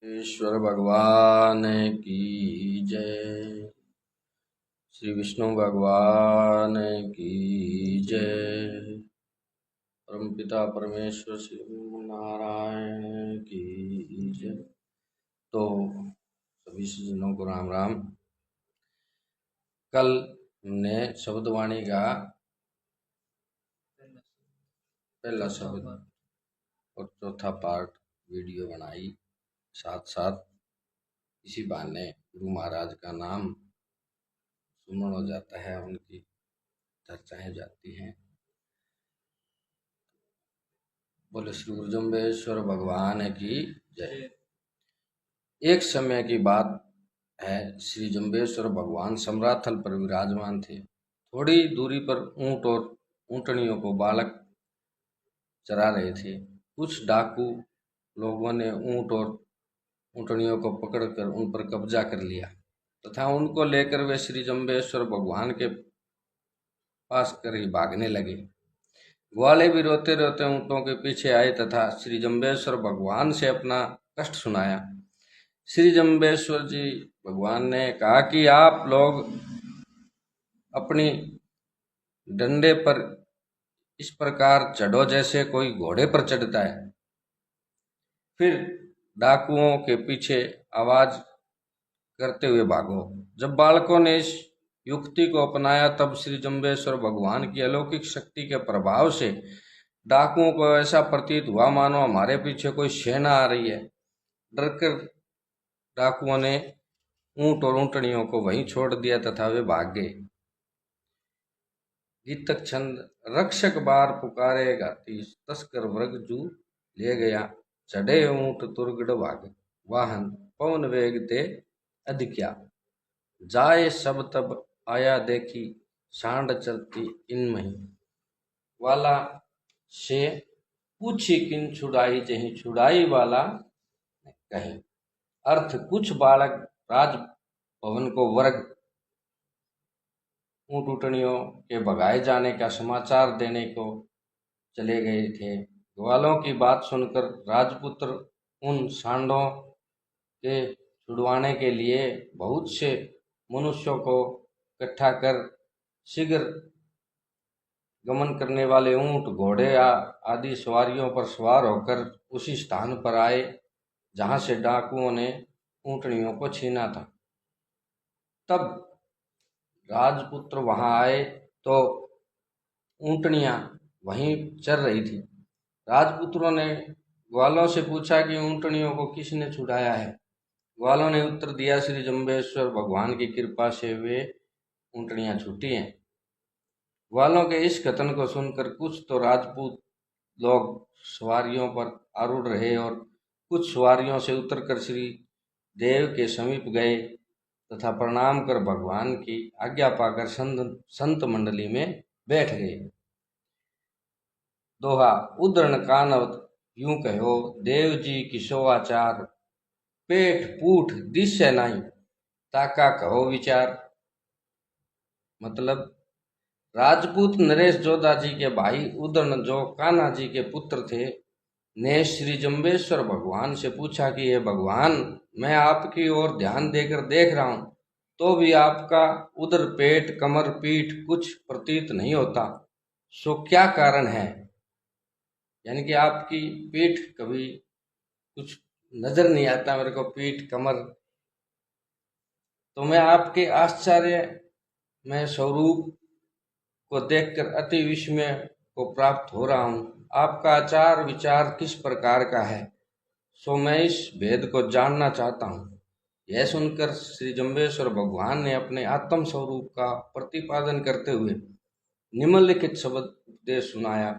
ईश्वर भगवान की जय। श्री विष्णु भगवान की जय। परमपिता परमेश्वर श्री नारायण की जय। तो सभी सज्जनों को राम राम। कल हमने शब्दवाणी का पहला शब्द और चौथा पार्ट वीडियो बनाई, साथ साथ इसी बहाने गुरु महाराज का नाम सुमरण हो जाता है, उनकी चर्चाएं जाती हैं। बोले श्री गुरु जम्बेश्वर भगवान की जय। एक समय की बात है, श्री जम्बेश्वर भगवान सम्राथल पर विराजमान थे। थोड़ी दूरी पर ऊंट और ऊंटनियों को बालक चरा रहे थे। कुछ डाकू लोगों ने ऊंट और ऊंटनियों को पकड़कर उन पर कब्जा कर लिया तथा उनको लेकर वे श्री जम्बेश्वर भगवान के पास कर ही भागने लगे। ग्वाले भी रोते रोते ऊंटों के पीछे आए तथा श्री जम्बेश्वर भगवान से अपना कष्ट सुनाया। श्री जम्बेश्वर जी भगवान ने कहा कि आप लोग अपनी डंडे पर इस प्रकार चढ़ो जैसे कोई घोड़े पर चढ़ता है, फिर डाकुओं के पीछे आवाज करते हुए भागो। जब बालकों ने इस युक्ति को अपनाया तब श्री जम्बेश्वर भगवान की अलौकिक शक्ति के प्रभाव से डाकुओं को ऐसा प्रतीत हुआ मानो हमारे पीछे कोई सेना आ रही है। डरकर डाकुओं ने ऊंट और ऊंटनियों को वहीं छोड़ दिया तथा वे भाग गए। गीतक छंद। रक्षक बार पुकारे गाती, तस्कर वर्ग जू ले गया। चढ़े ऊंट तुरगड़ भाग, वाहन पवन वेग ते अधिक्या। जाए सब तब आया देखी, सांड चलती इन मही। वाला से पूछी किन छुड़ाई, जही छुड़ाई वाला कहे। अर्थ, कुछ बालक राज भवन को वर्ग ऊंट ऊंटनियों के भगाए जाने का समाचार देने को चले गए थे। ग्वालों की बात सुनकर राजपुत्र उन सांडों के छुड़वाने के लिए बहुत से मनुष्यों को इकट्ठा कर शीघ्र गमन करने वाले ऊंट, घोड़े आदि सवारियों पर सवार होकर उसी स्थान पर आए जहां से डाकुओं ने ऊंटनियों को छीना था। तब राजपुत्र वहां आए तो ऊंटनियां वहीं चर रही थी। राजपुत्रों ने ग्वालों से पूछा कि ऊंटनियों को किसने छुड़ाया है। ग्वालों ने उत्तर दिया, श्री जम्बेश्वर भगवान की कृपा से वे ऊंटनियां छूटी हैं। ग्वालों के इस कथन को सुनकर कुछ तो राजपूत लोग सवारियों पर आरूढ़ रहे और कुछ सवारियों से उतरकर श्री देव के समीप गए तथा प्रणाम कर भगवान की आज्ञा पाकर संत मंडली में बैठ गए। दोहा। उद्धरण कानवत यूं कहो, देव जी की सोआचार। पेट पूठ दिशे नाई, ताका कहो विचार। मतलब, राजपूत नरेश जोधा जी के भाई उदयन, जो कान्हा जी के पुत्र थे, ने श्री जम्बेश्वर भगवान से पूछा कि ये भगवान, मैं आपकी ओर ध्यान देकर देख रहा हूं तो भी आपका उदर, पेट, कमर, पीठ कुछ प्रतीत नहीं होता, सो क्या कारण है? यानी कि आपकी पीठ कभी कुछ नजर नहीं आता मेरे को, पीठ कमर। तो मैं आपके आश्चर्य में स्वरूप को देखकर अति विस्मय को प्राप्त हो रहा हूँ। आपका आचार विचार किस प्रकार का है, सो मैं इस भेद को जानना चाहता हूँ। यह सुनकर श्री जम्बेश्वर भगवान ने अपने आत्म स्वरूप का प्रतिपादन करते हुए निम्नलिखित शब्द उपदेश सुनाया।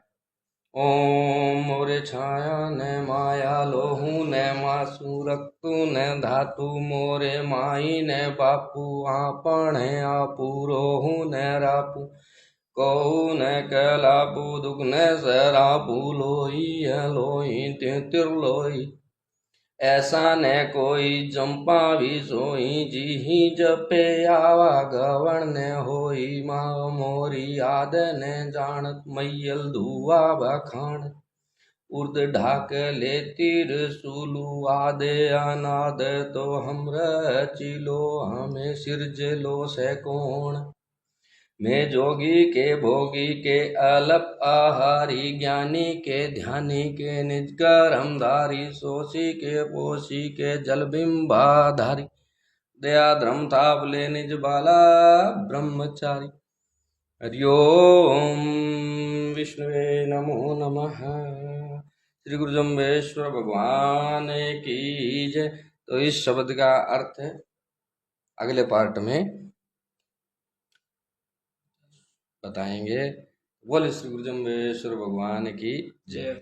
ओम मोरे छाया न माया लोहू न मासू रक्तु न धातु, मोरे माई न बापू आपण आपू रोहू न रापू, कहू न कैलापू दुख न सरापू, लोई लोई तिरलोई। ऐसा न कोई जंपा भी सोई, जी जपे आवा गवण न होई। माँ मोरी आद न जानत, मैयल धुआ बखान। उर्द ढाक ले त्रिशूलु आदे अनाद तो हम रचिलो हमें सिरजलो से कौन। मैं जोगी के भोगी के अलप आहारी ज्ञानी के ध्यानी के निज करमधारी सोशी के पोषी के जलबिंबाधारी दया धर्म तापले निज बाला ब्रह्मचारी। हरि ओम विष्णुवे नमो नमः। श्री गुरु जम्बेश्वर भगवान की जय। तो इस शब्द का अर्थ अगले पार्ट में बताएंगे। बोले श्री गुरु जम्बेश्वर भगवान की जय।